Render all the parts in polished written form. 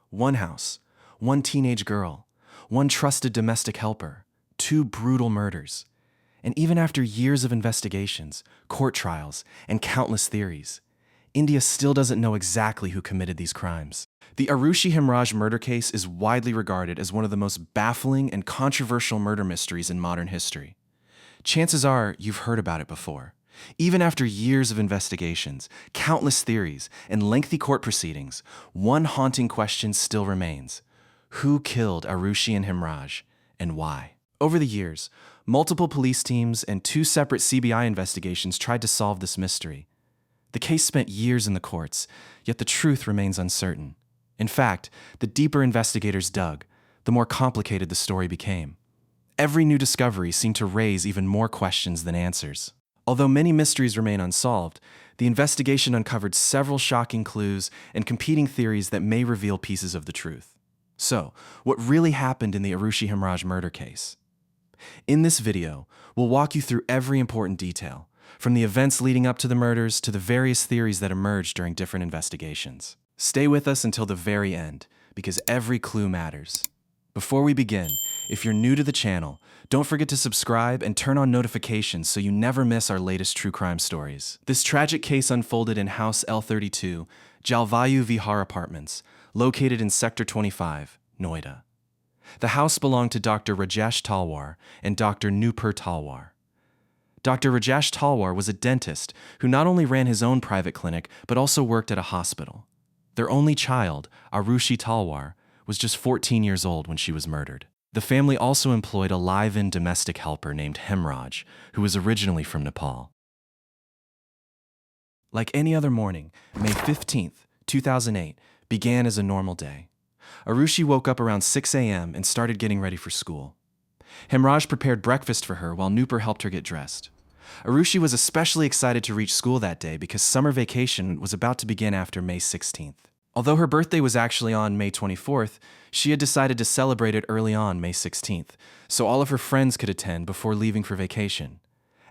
One house, one teenage girl, one trusted domestic helper, two brutal murders. And even after years of investigations, court trials, and countless theories, India still doesn't know exactly who committed these crimes. The Aarushi Hemraj murder case is widely regarded as one of the most baffling and controversial murder mysteries in modern history. Chances are you've heard about it before. Even after years of investigations, countless theories, and lengthy court proceedings, one haunting question still remains. Who killed Aarushi and Hemraj, and why? Over the years, multiple police teams and two separate CBI investigations tried to solve this mystery. The case spent years in the courts, yet the truth remains uncertain. In fact, the deeper investigators dug, the more complicated the story became. Every new discovery seemed to raise even more questions than answers. Although many mysteries remain unsolved, the investigation uncovered several shocking clues and competing theories that may reveal pieces of the truth. So, what really happened in the Aarushi Hemraj murder case? In this video, we'll walk you through every important detail, from the events leading up to the murders to the various theories that emerged during different investigations. Stay with us until the very end, because every clue matters. Before we begin, if you're new to the channel, don't forget to subscribe and turn on notifications so you never miss our latest true crime stories. This tragic case unfolded in House L32, Jalvayu Vihar Apartments, located in Sector 25, Noida. The house belonged to Dr. Rajesh Talwar and Dr. Nupur Talwar. Dr. Rajesh Talwar was a dentist who not only ran his own private clinic but also worked at a hospital. Their only child, Aarushi Talwar, was just 14 years old when she was murdered. The family also employed a live-in domestic helper named Hemraj, who was originally from Nepal. Like any other morning, May 15th, 2008, began as a normal day. Aarushi woke up around 6 a.m. and started getting ready for school. Hemraj prepared breakfast for her while Nupur helped her get dressed. Aarushi was especially excited to reach school that day because summer vacation was about to begin after May 16th. Although her birthday was actually on May 24th, she had decided to celebrate it early on May 16th, so all of her friends could attend before leaving for vacation.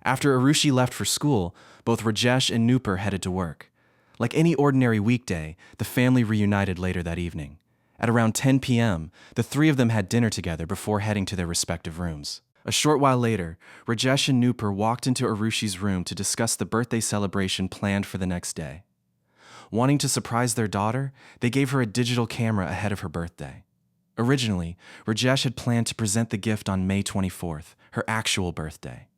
After Aarushi left for school, both Rajesh and Nupur headed to work. Like any ordinary weekday, the family reunited later that evening. At around 10 p.m., the three of them had dinner together before heading to their respective rooms. A short while later, Rajesh and Nupur walked into Aarushi's room to discuss the birthday celebration planned for the next day. Wanting to surprise their daughter, they gave her a digital camera ahead of her birthday. Originally, Rajesh had planned to present the gift on May 24th, her actual birthday.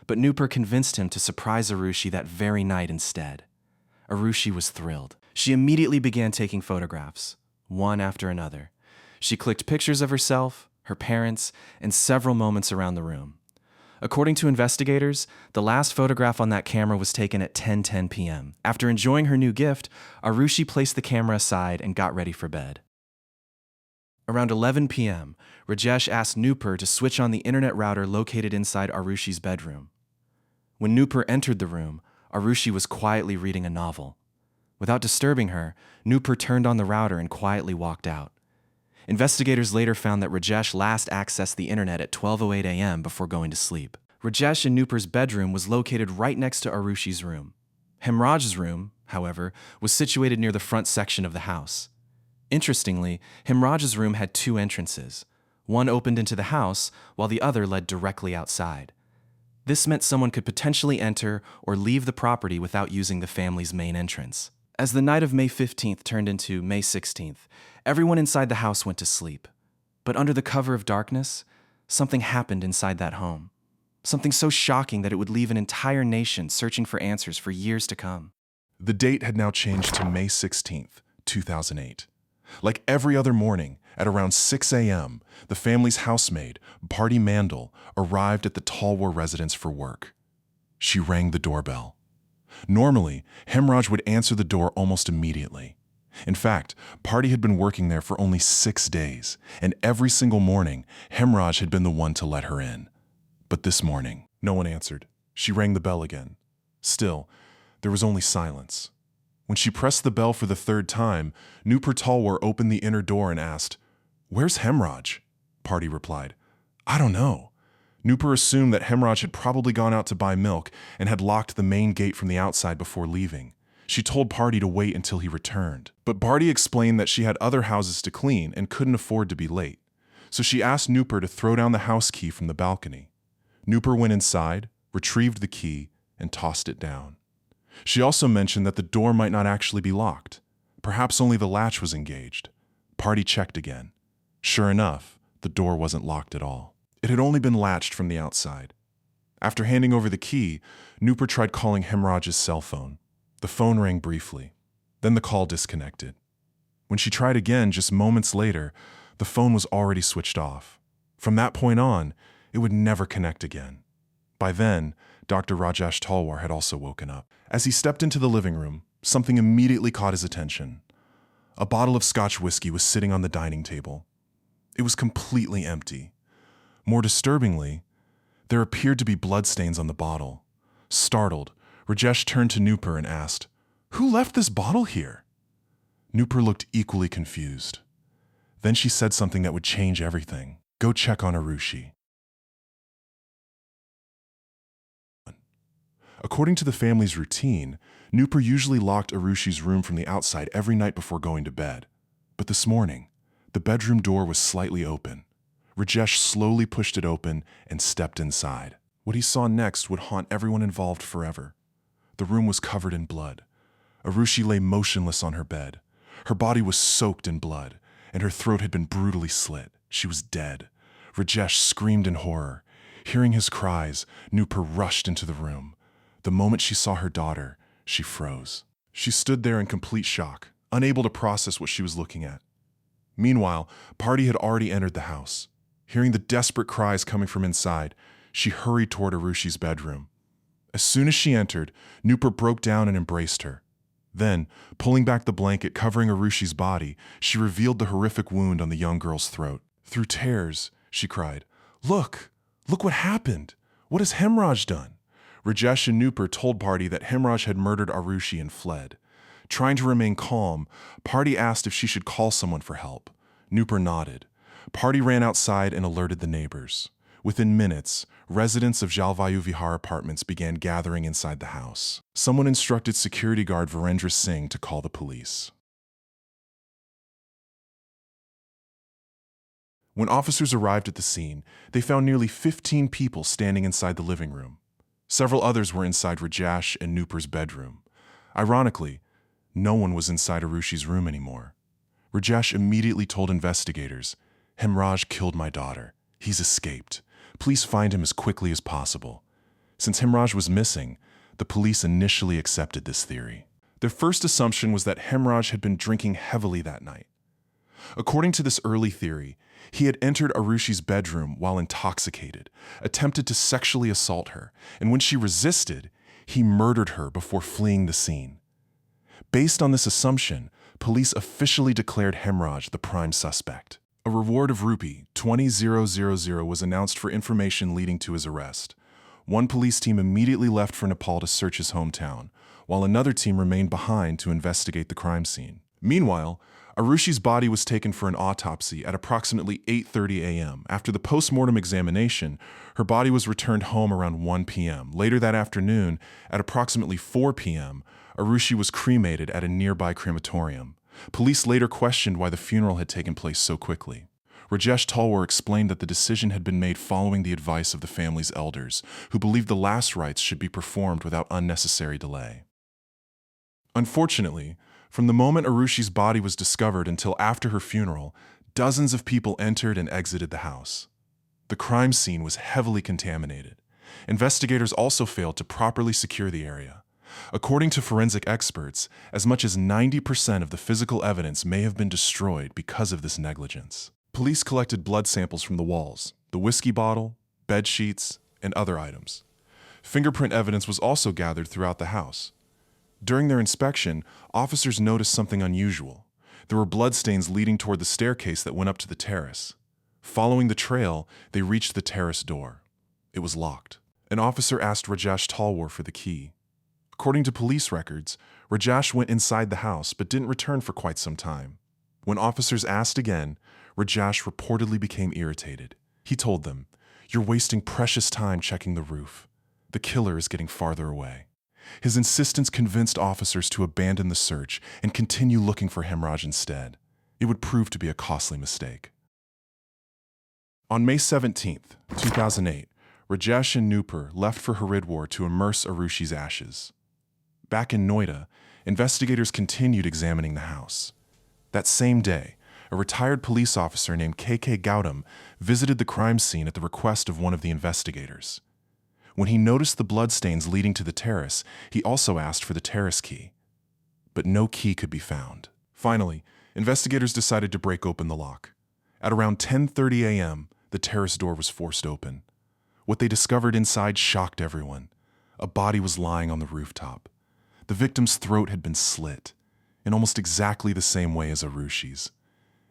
But Nupur convinced him to surprise Aarushi that very night instead. Aarushi was thrilled. She immediately began taking photographs, one after another. She clicked pictures of herself, her parents, and several moments around the room. According to investigators, the last photograph on that camera was taken at 10:10 p.m. After enjoying her new gift, Aarushi placed the camera aside and got ready for bed. Around 11 p.m., Rajesh asked Nupur to switch on the internet router located inside Aarushi's bedroom. When Nupur entered the room, Aarushi was quietly reading a novel. Without disturbing her, Nupur turned on the router and quietly walked out. Investigators later found that Rajesh last accessed the internet at 12:08 a.m. before going to sleep. Rajesh and Nupur's bedroom was located right next to Aarushi's room. Hemraj's room, however, was situated near the front section of the house. Interestingly, Hemraj's room had two entrances. One opened into the house, while the other led directly outside. This meant someone could potentially enter or leave the property without using the family's main entrance. As the night of May 15th turned into May 16th, everyone inside the house went to sleep. But under the cover of darkness, something happened inside that home. Something so shocking that it would leave an entire nation searching for answers for years to come. The date had now changed to May 16th, 2008. Like every other morning, at around 6 a.m., the family's housemaid, Party Mandel, arrived at the Talwar residence for work. She rang the doorbell. Normally, Hemraj would answer the door almost immediately. In fact, Party had been working there for only 6 days, and every single morning, Hemraj had been the one to let her in. But this morning, no one answered. She rang the bell again. Still, there was only silence. When she pressed the bell for the third time, Nupur Talwar opened the inner door and asked, "Where's Hemraj?" Party replied, "I don't know." Nupur assumed that Hemraj had probably gone out to buy milk and had locked the main gate from the outside before leaving. She told Party to wait until he returned. But Party explained that she had other houses to clean and couldn't afford to be late. So she asked Nooper to throw down the house key from the balcony. Nooper went inside, retrieved the key, and tossed it down. She also mentioned that the door might not actually be locked. Perhaps only the latch was engaged. Party checked again. Sure enough, the door wasn't locked at all. It had only been latched from the outside. After handing over the key, Nooper tried calling Hemraj's cell phone. The phone rang briefly. Then the call disconnected. When she tried again just moments later, the phone was already switched off. From that point on, it would never connect again. By then, Dr. Rajesh Talwar had also woken up. As he stepped into the living room, something immediately caught his attention. A bottle of Scotch whiskey was sitting on the dining table. It was completely empty. More disturbingly, there appeared to be bloodstains on the bottle. Startled, Rajesh turned to Nooper and asked, "Who left this bottle here?" Nooper looked equally confused. Then she said something that would change everything. "Go check on Aarushi." According to the family's routine, Nooper usually locked Arushi's room from the outside every night before going to bed. But this morning, the bedroom door was slightly open. Rajesh slowly pushed it open and stepped inside. What he saw next would haunt everyone involved forever. The room was covered in blood. Aarushi lay motionless on her bed. Her body was soaked in blood, and her throat had been brutally slit. She was dead. Rajesh screamed in horror. Hearing his cries, Nooper rushed into the room. The moment she saw her daughter, she froze. She stood there in complete shock, unable to process what she was looking at. Meanwhile, Party had already entered the house. Hearing the desperate cries coming from inside, she hurried toward Arushi's bedroom. As soon as she entered, Nooper broke down and embraced her. Then, pulling back the blanket covering Arushi's body, she revealed the horrific wound on the young girl's throat. Through tears, she cried, Look what happened! What has Hemraj done?" Rajesh and Nooper told Party that Hemraj had murdered Aarushi and fled. Trying to remain calm, Party asked if she should call someone for help. Nooper nodded. Party ran outside and alerted the neighbors. Within minutes, residents of Jalvayu Vihar apartments began gathering inside the house. Someone instructed security guard Virendra Singh to call the police. When officers arrived at the scene, they found nearly 15 people standing inside the living room. Several others were inside Rajesh and Nooper's bedroom. Ironically, no one was inside Arushi's room anymore. Rajesh immediately told investigators, "Hemraj killed my daughter. He's escaped. Please find him as quickly as possible." Since Hemraj was missing, the police initially accepted this theory. Their first assumption was that Hemraj had been drinking heavily that night. According to this early theory, he had entered Arushi's bedroom while intoxicated, attempted to sexually assault her, and when she resisted, he murdered her before fleeing the scene. Based on this assumption, police officially declared Hemraj the prime suspect. A reward of rupee 20,000 was announced for information leading to his arrest. One police team immediately left for Nepal to search his hometown, while another team remained behind to investigate the crime scene. Meanwhile, Arushi's body was taken for an autopsy at approximately 8:30 a.m. After the post-mortem examination, her body was returned home around 1 p.m. Later that afternoon, at approximately 4 p.m., Aarushi was cremated at a nearby crematorium. Police later questioned why the funeral had taken place so quickly. Rajesh Talwar explained that the decision had been made following the advice of the family's elders, who believed the last rites should be performed without unnecessary delay. Unfortunately, from the moment Arushi's body was discovered until after her funeral, dozens of people entered and exited the house. The crime scene was heavily contaminated. Investigators also failed to properly secure the area. According to forensic experts, as much as 90% of the physical evidence may have been destroyed because of this negligence. Police collected blood samples from the walls, the whiskey bottle, bed sheets, and other items. Fingerprint evidence was also gathered throughout the house. During their inspection, officers noticed something unusual. There were bloodstains leading toward the staircase that went up to the terrace. Following the trail, they reached the terrace door. It was locked. An officer asked Rajesh Talwar for the key. According to police records, Rajesh went inside the house but didn't return for quite some time. When officers asked again, Rajesh reportedly became irritated. He told them, "You're wasting precious time checking the roof. The killer is getting farther away." His insistence convinced officers to abandon the search and continue looking for Hemraj instead. It would prove to be a costly mistake. On May 17, 2008, Rajesh and Nupur left for Haridwar to immerse Aarushi's ashes. Back in Noida, investigators continued examining the house. That same day, a retired police officer named K.K. Gautam visited the crime scene at the request of one of the investigators. When he noticed the bloodstains leading to the terrace, he also asked for the terrace key. But no key could be found. Finally, investigators decided to break open the lock. At around 10:30 a.m., the terrace door was forced open. What they discovered inside shocked everyone. A body was lying on the rooftop. The victim's throat had been slit, in almost exactly the same way as Aarushi's.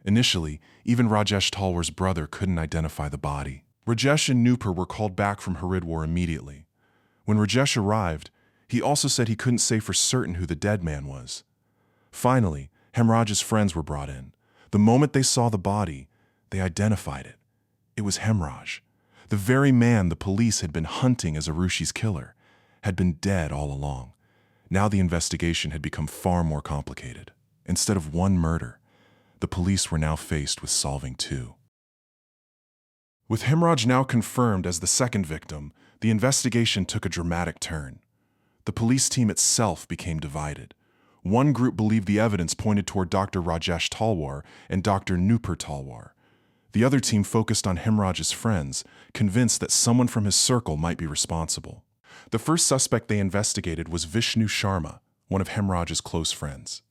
Initially, even Rajesh Talwar's brother couldn't identify the body. Rajesh and Nupur were called back from Haridwar immediately. When Rajesh arrived, he also said he couldn't say for certain who the dead man was. Finally, Hemraj's friends were brought in. The moment they saw the body, they identified it. It was Hemraj. The very man the police had been hunting as Aarushi's killer had been dead all along. Now the investigation had become far more complicated. Instead of one murder, the police were now faced with solving two. With Hemraj now confirmed as the second victim, the investigation took a dramatic turn. The police team itself became divided. One group believed the evidence pointed toward Dr. Rajesh Talwar and Dr. Nupur Talwar. The other team focused on Hemraj's friends, convinced that someone from his circle might be responsible. The first suspect they investigated was Vishnu Sharma, one of Hemraj's close friends.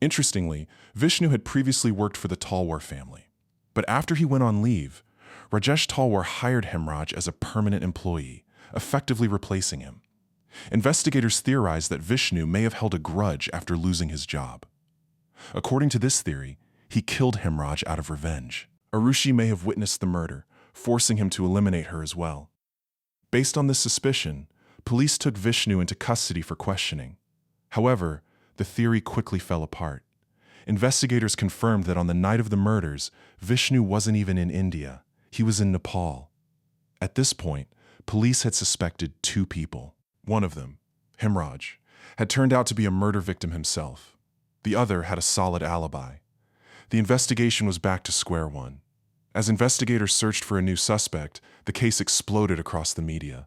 Interestingly, Vishnu had previously worked for the Talwar family. But after he went on leave, Rajesh Talwar hired Hemraj as a permanent employee, effectively replacing him. Investigators theorized that Vishnu may have held a grudge after losing his job. According to this theory, he killed Hemraj out of revenge. Aarushi may have witnessed the murder, forcing him to eliminate her as well. Based on this suspicion, police took Vishnu into custody for questioning. However, the theory quickly fell apart. Investigators confirmed that on the night of the murders, Vishnu wasn't even in India. He was in Nepal. At this point, police had suspected two people. One of them, Hemraj, had turned out to be a murder victim himself. The other had a solid alibi. The investigation was back to square one. As investigators searched for a new suspect, the case exploded across the media.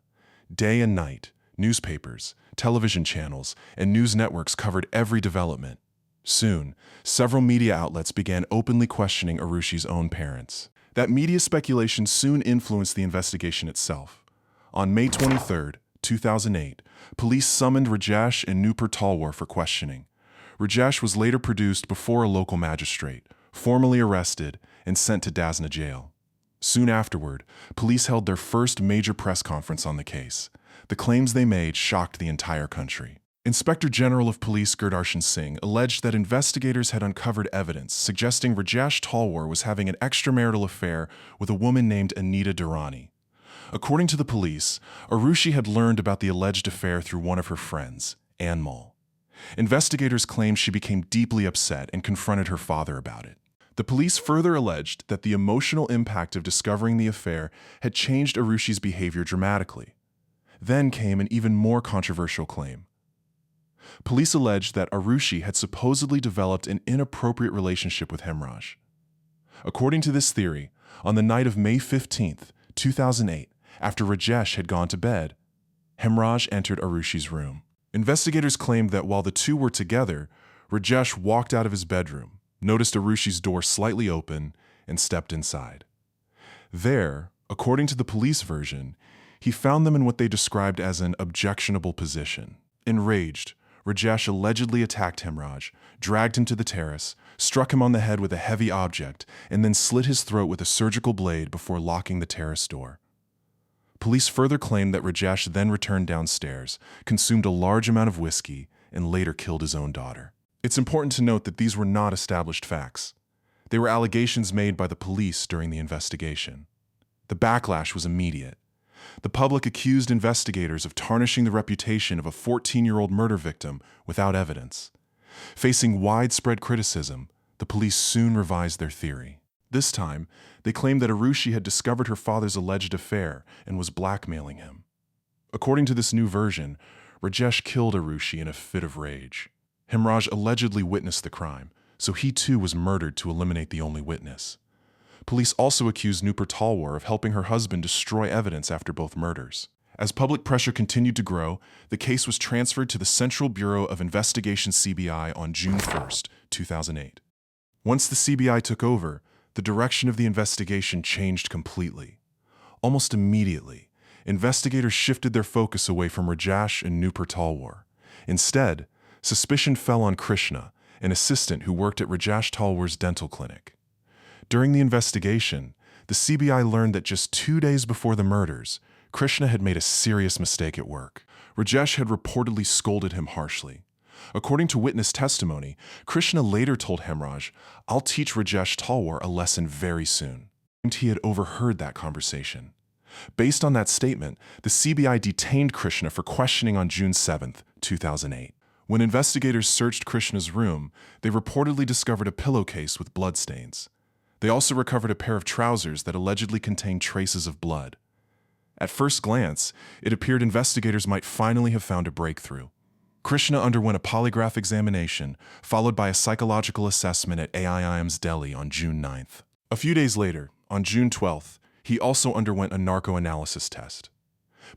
Day and night, newspapers, television channels, and news networks covered every development. Soon, several media outlets began openly questioning Aarushi's own parents. That media speculation soon influenced the investigation itself. On May 23, 2008, police summoned Rajesh and Nupur Talwar for questioning. Rajesh was later produced before a local magistrate, formally arrested, and sent to Dasna jail. Soon afterward, police held their first major press conference on the case. The claims they made shocked the entire country. Inspector General of Police Gurdarshan Singh alleged that investigators had uncovered evidence suggesting Rajesh Talwar was having an extramarital affair with a woman named Anita Durrani. According to the police, Aarushi had learned about the alleged affair through one of her friends, Anmol. Investigators claimed she became deeply upset and confronted her father about it. The police further alleged that the emotional impact of discovering the affair had changed Aarushi's behavior dramatically. Then came an even more controversial claim. Police alleged that Aarushi had supposedly developed an inappropriate relationship with Hemraj. According to this theory, on the night of May 15, 2008, after Rajesh had gone to bed, Hemraj entered Aarushi's room. Investigators claimed that while the two were together, Rajesh walked out of his bedroom, noticed Aarushi's door slightly open, and stepped inside. There, according to the police version, he found them in what they described as an objectionable position. Enraged, Rajesh allegedly attacked Hemraj, dragged him to the terrace, struck him on the head with a heavy object, and then slit his throat with a surgical blade before locking the terrace door. Police further claimed that Rajesh then returned downstairs, consumed a large amount of whiskey, and later killed his own daughter. It's important to note that these were not established facts. They were allegations made by the police during the investigation. The backlash was immediate. The public accused investigators of tarnishing the reputation of a 14-year-old murder victim without evidence. Facing widespread criticism, the police soon revised their theory. This time, they claimed that Aarushi had discovered her father's alleged affair and was blackmailing him. According to this new version, Rajesh killed Aarushi in a fit of rage. Hemraj allegedly witnessed the crime, so he too was murdered to eliminate the only witness. Police also accused Nupur Talwar of helping her husband destroy evidence after both murders. As public pressure continued to grow, the case was transferred to the Central Bureau of Investigation (CBI) on June 1, 2008. Once the CBI took over, the direction of the investigation changed completely. Almost immediately, investigators shifted their focus away from Rajesh and Nupur Talwar. Instead, suspicion fell on Krishna, an assistant who worked at Rajesh Talwar's dental clinic. During the investigation, the CBI learned that just 2 days before the murders, Krishna had made a serious mistake at work. Rajesh had reportedly scolded him harshly. According to witness testimony, Krishna later told Hemraj, "I'll teach Rajesh Talwar a lesson very soon." He had overheard that conversation. Based on that statement, the CBI detained Krishna for questioning on June 7, 2008. When investigators searched Krishna's room, they reportedly discovered a pillowcase with bloodstains. They also recovered a pair of trousers that allegedly contained traces of blood. At first glance, it appeared investigators might finally have found a breakthrough. Krishna underwent a polygraph examination, followed by a psychological assessment at AIIMS Delhi on June 9th. A few days later, on June 12th, he also underwent a narco-analysis test.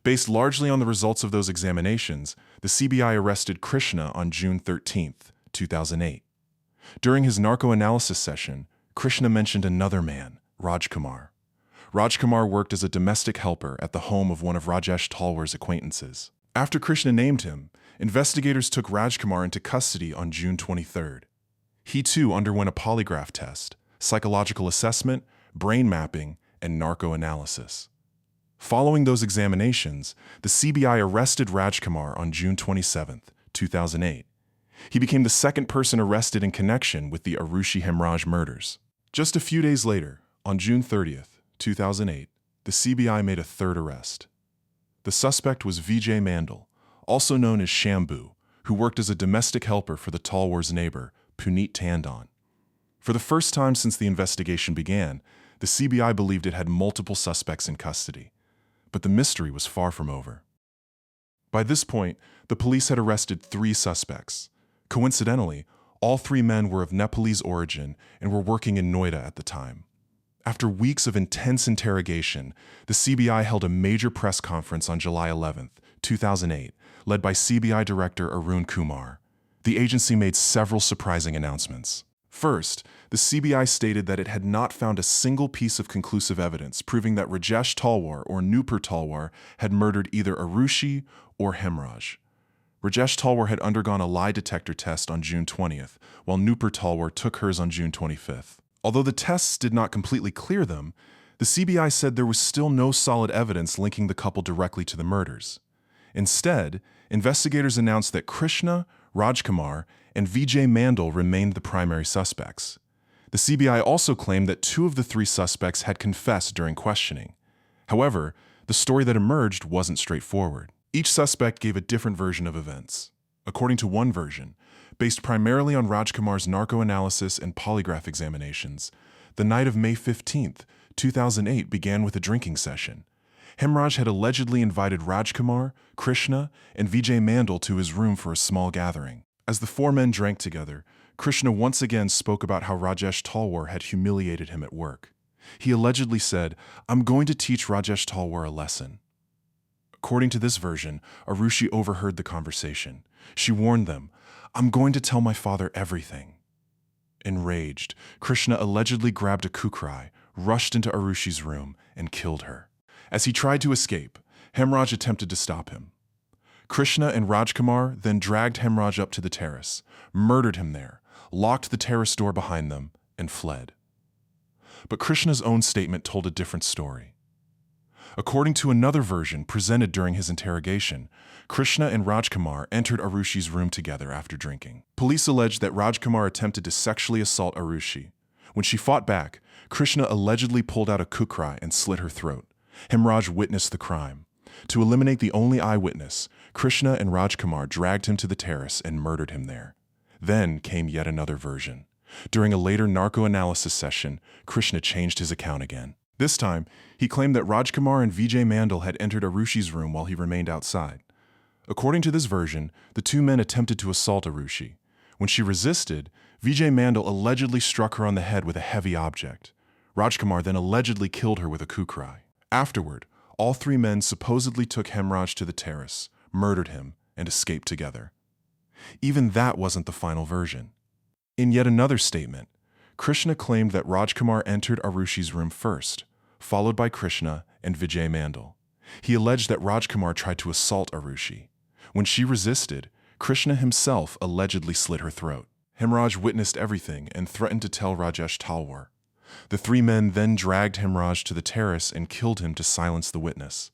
Based largely on the results of those examinations, the CBI arrested Krishna on June 13th, 2008. During his narco-analysis session, Krishna mentioned another man, Rajkumar. Rajkumar worked as a domestic helper at the home of one of Rajesh Talwar's acquaintances. After Krishna named him, investigators took Rajkumar into custody on June 23rd. He too underwent a polygraph test, psychological assessment, brain mapping, and narco-analysis. Following those examinations, the CBI arrested Rajkumar on June 27, 2008. He became the second person arrested in connection with the Aarushi Hemraj murders. Just a few days later, on June 30, 2008, the CBI made a third arrest. The suspect was Vijay Mandal, also known as Shambhu, who worked as a domestic helper for the Talwar's neighbor, Puneet Tandon. For the first time since the investigation began, the CBI believed it had multiple suspects in custody. But the mystery was far from over. By this point, the police had arrested 3 suspects. Coincidentally, all 3 men were of Nepalese origin and were working in Noida at the time. After weeks of intense interrogation, the CBI held a major press conference on July 11, 2008, led by CBI Director Arun Kumar. The agency made several surprising announcements. First, the CBI stated that it had not found a single piece of conclusive evidence proving that Rajesh Talwar or Nupur Talwar had murdered either Aarushi or Hemraj. Rajesh Talwar had undergone a lie detector test on June 20th, while Nupur Talwar took hers on June 25th. Although the tests did not completely clear them, the CBI said there was still no solid evidence linking the couple directly to the murders. Instead, investigators announced that Krishna, Rajkumar, and Vijay Mandal remained the primary suspects. The CBI also claimed that 2 of the 3 suspects had confessed during questioning. However, the story that emerged wasn't straightforward. Each suspect gave a different version of events. According to one version, based primarily on Rajkumar's narco-analysis and polygraph examinations, the night of May 15, 2008 began with a drinking session. Hemraj had allegedly invited Rajkumar, Krishna, and Vijay Mandal to his room for a small gathering. As the 4 men drank together, Krishna once again spoke about how Rajesh Talwar had humiliated him at work. He allegedly said, "I'm going to teach Rajesh Talwar a lesson." According to this version, Aarushi overheard the conversation. She warned them, "I'm going to tell my father everything." Enraged, Krishna allegedly grabbed a kukrai, rushed into Arushi's room, and killed her. As he tried to escape, Hemraj attempted to stop him. Krishna and Rajkumar then dragged Hemraj up to the terrace, murdered him there, locked the terrace door behind them, and fled. But Krishna's own statement told a different story. According to another version presented during his interrogation, Krishna and Rajkumar entered Arushi's room together after drinking. Police alleged that Rajkumar attempted to sexually assault Aarushi. When she fought back, Krishna allegedly pulled out a kukrai and slit her throat. Hemraj witnessed the crime. To eliminate the only eyewitness, Krishna and Rajkumar dragged him to the terrace and murdered him there. Then came yet another version. During a later narco-analysis session, Krishna changed his account again. This time, he claimed that Rajkumar and Vijay Mandal had entered Arushi's room while he remained outside. According to this version, the two men attempted to assault Aarushi. When she resisted, Vijay Mandal allegedly struck her on the head with a heavy object. Rajkumar then allegedly killed her with a kukrai. Afterward, all three men supposedly took Hemraj to the terrace, murdered him, and escaped together. Even that wasn't the final version. In yet another statement, Krishna claimed that Rajkumar entered Aarushi's room first, followed by Krishna and Vijay Mandal. He alleged that Rajkumar tried to assault Aarushi. When she resisted, Krishna himself allegedly slit her throat. Hemraj witnessed everything and threatened to tell Rajesh Talwar. The three men then dragged Hemraj to the terrace and killed him to silence the witness.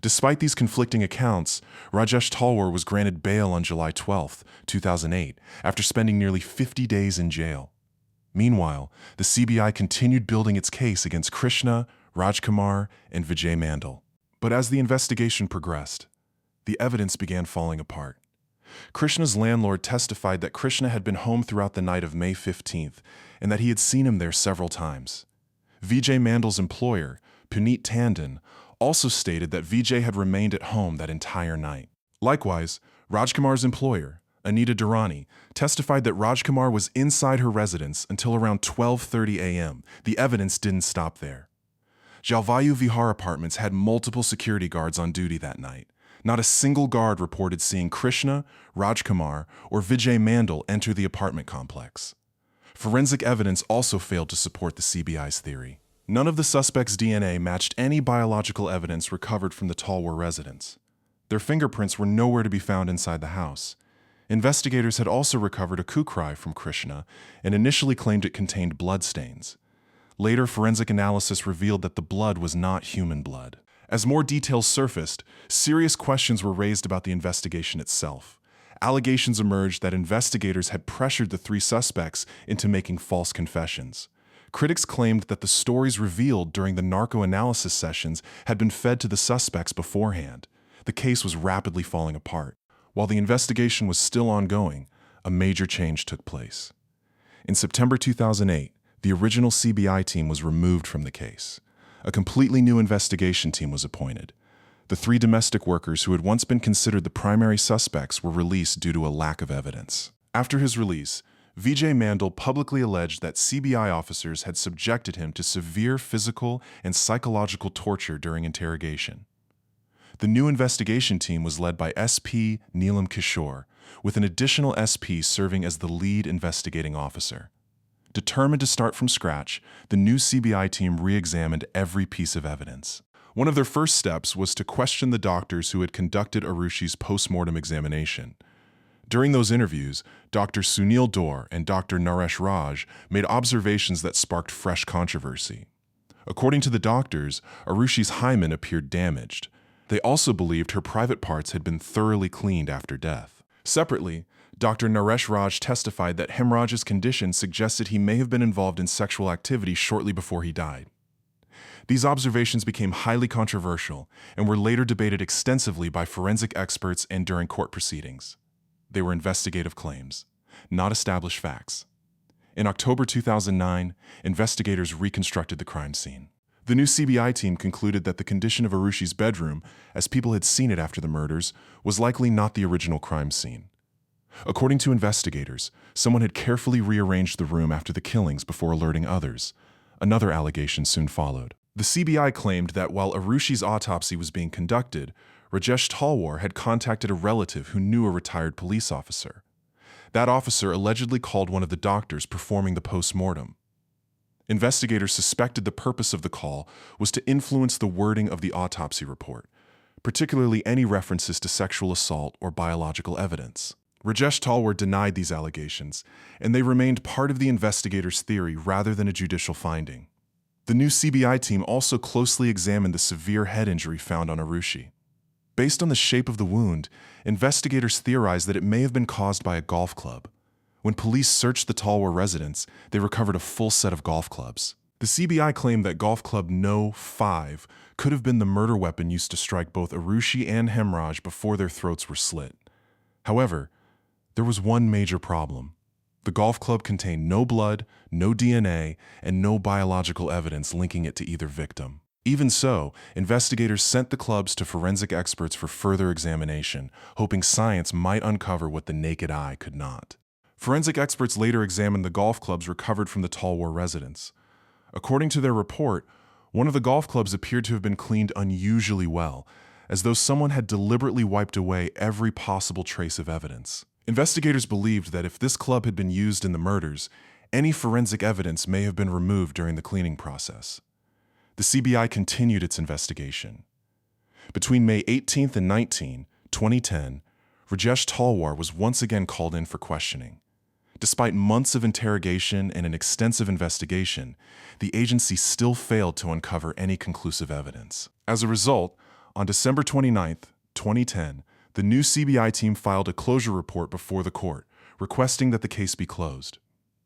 Despite these conflicting accounts, Rajesh Talwar was granted bail on July 12, 2008, after spending nearly 50 days in jail. Meanwhile, the CBI continued building its case against Krishna, Rajkumar, and Vijay Mandal. But as the investigation progressed, the evidence began falling apart. Krishna's landlord testified that Krishna had been home throughout the night of May 15th and that he had seen him there several times. Vijay Mandal's employer, Puneet Tandon, also stated that Vijay had remained at home that entire night. Likewise, Rajkumar's employer, Anita Durrani, testified that Rajkumar was inside her residence until around 12:30 a.m. The evidence didn't stop there. Jalvayu Vihar Apartments had multiple security guards on duty that night. Not a single guard reported seeing Krishna, Rajkumar, or Vijay Mandal enter the apartment complex. Forensic evidence also failed to support the CBI's theory. None of the suspects' DNA matched any biological evidence recovered from the Talwar residence. Their fingerprints were nowhere to be found inside the house. Investigators had also recovered a kukrai from Krishna and initially claimed it contained bloodstains. Later, forensic analysis revealed that the blood was not human blood. As more details surfaced, serious questions were raised about the investigation itself. Allegations emerged that investigators had pressured the three suspects into making false confessions. Critics claimed that the stories revealed during the narco-analysis sessions had been fed to the suspects beforehand. The case was rapidly falling apart. While the investigation was still ongoing, a major change took place. In September 2008, the original CBI team was removed from the case. A completely new investigation team was appointed. The three domestic workers who had once been considered the primary suspects were released due to a lack of evidence. After his release, Vijay Mandal publicly alleged that CBI officers had subjected him to severe physical and psychological torture during interrogation. The new investigation team was led by SP Neelam Kishore, with an additional SP serving as the lead investigating officer. Determined to start from scratch, the new CBI team re-examined every piece of evidence. One of their first steps was to question the doctors who had conducted Aarushi's post-mortem examination. During those interviews, Dr. Sunil Dor and Dr. Naresh Raj made observations that sparked fresh controversy. According to the doctors, Aarushi's hymen appeared damaged. They also believed her private parts had been thoroughly cleaned after death. Separately, Dr. Naresh Raj testified that Hemraj's condition suggested he may have been involved in sexual activity shortly before he died. These observations became highly controversial and were later debated extensively by forensic experts and during court proceedings. They were investigative claims, not established facts. In October 2009, investigators reconstructed the crime scene. The new CBI team concluded that the condition of Aarushi's bedroom, as people had seen it after the murders, was likely not the original crime scene. According to investigators, someone had carefully rearranged the room after the killings before alerting others. Another allegation soon followed. The CBI claimed that while Aarushi's autopsy was being conducted, Rajesh Talwar had contacted a relative who knew a retired police officer. That officer allegedly called one of the doctors performing the post-mortem. Investigators suspected the purpose of the call was to influence the wording of the autopsy report, particularly any references to sexual assault or biological evidence. Rajesh Talwar denied these allegations, and they remained part of the investigators' theory rather than a judicial finding. The new CBI team also closely examined the severe head injury found on Aarushi. Based on the shape of the wound, investigators theorized that it may have been caused by a golf club. When police searched the Talwar residence, they recovered a full set of golf clubs. The CBI claimed that golf club No. 5 could have been the murder weapon used to strike both Aarushi and Hemraj before their throats were slit. However, there was one major problem. The golf club contained no blood, no DNA, and no biological evidence linking it to either victim. Even so, investigators sent the clubs to forensic experts for further examination, hoping science might uncover what the naked eye could not. Forensic experts later examined the golf clubs recovered from the Talwar residence. According to their report, one of the golf clubs appeared to have been cleaned unusually well, as though someone had deliberately wiped away every possible trace of evidence. Investigators believed that if this club had been used in the murders, any forensic evidence may have been removed during the cleaning process. The CBI continued its investigation. Between May 18th and 19, 2010, Rajesh Talwar was once again called in for questioning. Despite months of interrogation and an extensive investigation, the agency still failed to uncover any conclusive evidence. As a result, on December 29, 2010, the new CBI team filed a closure report before the court, requesting that the case be closed.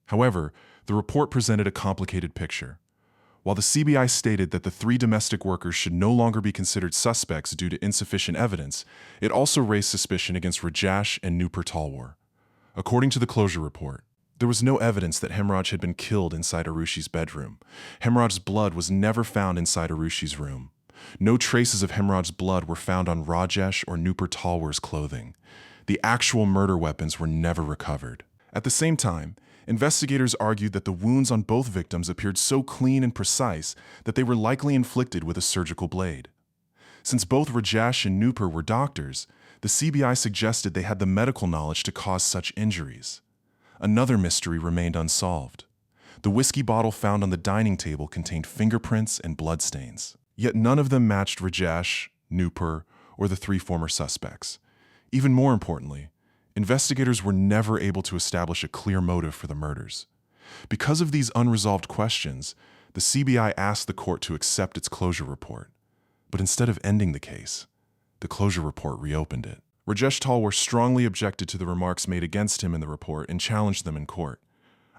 However, the report presented a complicated picture. While the CBI stated that the 3 domestic workers should no longer be considered suspects due to insufficient evidence, it also raised suspicion against Rajesh and Nupur Talwar. According to the closure report, there was no evidence that Hemraj had been killed inside Aarushi's bedroom. Hemraj's blood was never found inside Aarushi's room. No traces of Hemraj's blood were found on Rajesh or Nupur Talwar's clothing. The actual murder weapons were never recovered. At the same time, investigators argued that the wounds on both victims appeared so clean and precise that they were likely inflicted with a surgical blade. Since both Rajesh and Nupur were doctors, the CBI suggested they had the medical knowledge to cause such injuries. Another mystery remained unsolved. The whiskey bottle found on the dining table contained fingerprints and bloodstains. Yet none of them matched Rajesh, Nupur, or the 3 former suspects. Even more importantly, investigators were never able to establish a clear motive for the murders. Because of these unresolved questions, the CBI asked the court to accept its closure report. But instead of ending the case, the closure report reopened it. Rajesh Talwar strongly objected to the remarks made against him in the report and challenged them in court.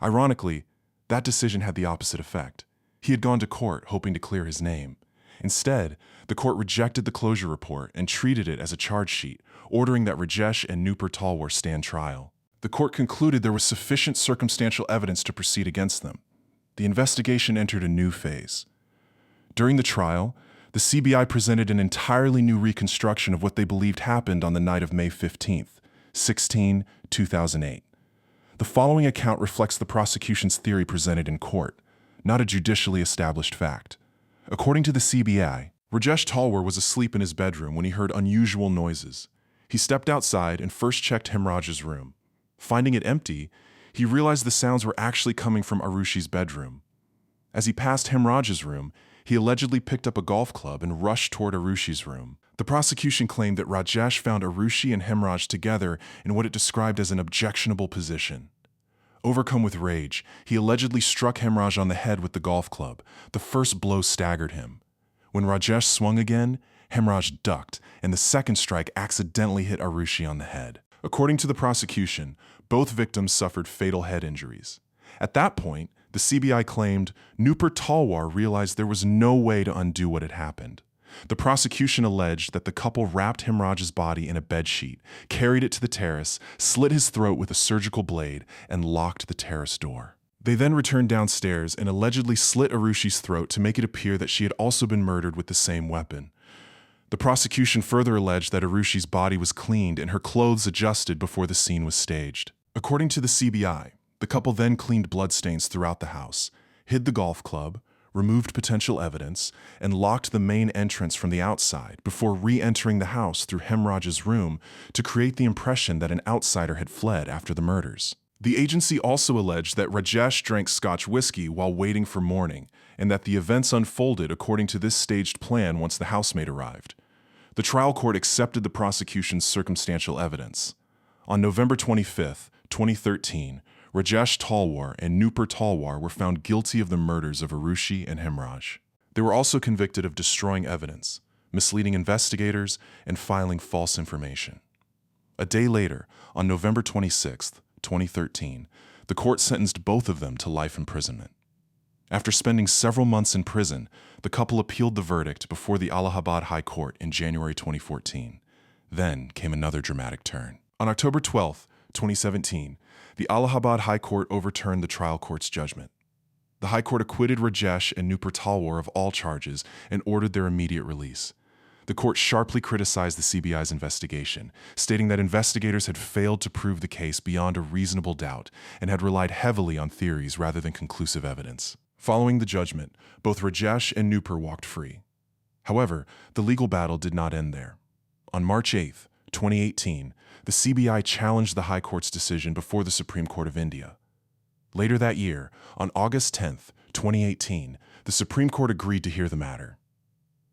Ironically, that decision had the opposite effect. He had gone to court hoping to clear his name. Instead, the court rejected the closure report and treated it as a charge sheet, ordering that Rajesh and Nupur Talwar stand trial. The court concluded there was sufficient circumstantial evidence to proceed against them. The investigation entered a new phase. During the trial, the CBI presented an entirely new reconstruction of what they believed happened on the night of May 15th, 2008. The following account reflects the prosecution's theory presented in court, not a judicially established fact. According to the CBI, Rajesh Talwar was asleep in his bedroom when he heard unusual noises. He stepped outside and first checked Hemraj's room. Finding it empty, he realized the sounds were actually coming from Aarushi's bedroom. As he passed Hemraj's room, he allegedly picked up a golf club and rushed toward Aarushi's room. The prosecution claimed that Rajesh found Aarushi and Hemraj together in what it described as an objectionable position. Overcome with rage, he allegedly struck Hemraj on the head with the golf club. The first blow staggered him. When Rajesh swung again, Hemraj ducked, and the second strike accidentally hit Aarushi on the head. According to the prosecution, both victims suffered fatal head injuries. At that point, the CBI claimed Nupur Talwar realized there was no way to undo what had happened. The prosecution alleged that the couple wrapped Hemraj's body in a bedsheet, carried it to the terrace, slit his throat with a surgical blade, and locked the terrace door. They then returned downstairs and allegedly slit Aarushi's throat to make it appear that she had also been murdered with the same weapon. The prosecution further alleged that Aarushi's body was cleaned and her clothes adjusted before the scene was staged. According to the CBI, the couple then cleaned bloodstains throughout the house, hid the golf club, removed potential evidence, and locked the main entrance from the outside before re-entering the house through Hemraj's room to create the impression that an outsider had fled after the murders. The agency also alleged that Rajesh drank Scotch whiskey while waiting for morning, and that the events unfolded according to this staged plan once the housemaid arrived. The trial court accepted the prosecution's circumstantial evidence. On November 25, 2013, Rajesh Talwar and Nupur Talwar were found guilty of the murders of Aarushi and Hemraj. They were also convicted of destroying evidence, misleading investigators, and filing false information. A day later, on November 26, 2013, the court sentenced both of them to life imprisonment. After spending several months in prison, the couple appealed the verdict before the Allahabad High Court in January 2014. Then came another dramatic turn. On October 12, 2017, the Allahabad High Court overturned the trial court's judgment. The High Court acquitted Rajesh and Nupur Talwar of all charges and ordered their immediate release. The court sharply criticized the CBI's investigation, stating that investigators had failed to prove the case beyond a reasonable doubt and had relied heavily on theories rather than conclusive evidence. Following the judgment, both Rajesh and Nupur walked free. However, the legal battle did not end there. On March 8, 2018, the CBI challenged the High Court's decision before the Supreme Court of India. Later that year, on August 10, 2018, the Supreme Court agreed to hear the matter.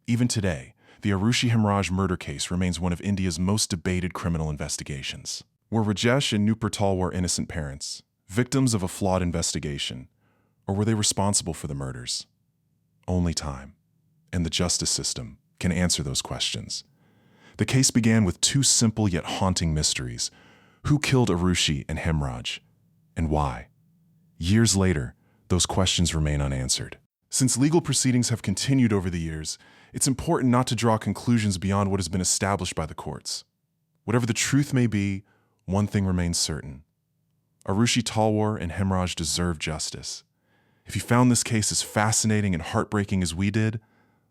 Even today, the Aarushi Hemraj murder case remains one of India's most debated criminal investigations. Were Rajesh and Nupur Talwar innocent parents, victims of a flawed investigation, or were they responsible for the murders? Only time and the justice system can answer those questions. The case began with two simple yet haunting mysteries. Who killed Aarushi and Hemraj, and why? Years later, those questions remain unanswered. Since legal proceedings have continued over the years, it's important not to draw conclusions beyond what has been established by the courts. Whatever the truth may be, one thing remains certain. Aarushi Talwar and Hemraj deserve justice. If you found this case as fascinating and heartbreaking as we did,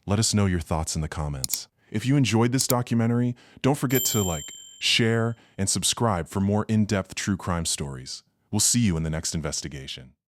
let us know your thoughts in the comments. If you enjoyed this documentary, don't forget to share, and subscribe for more in-depth true crime stories. We'll see you in the next investigation.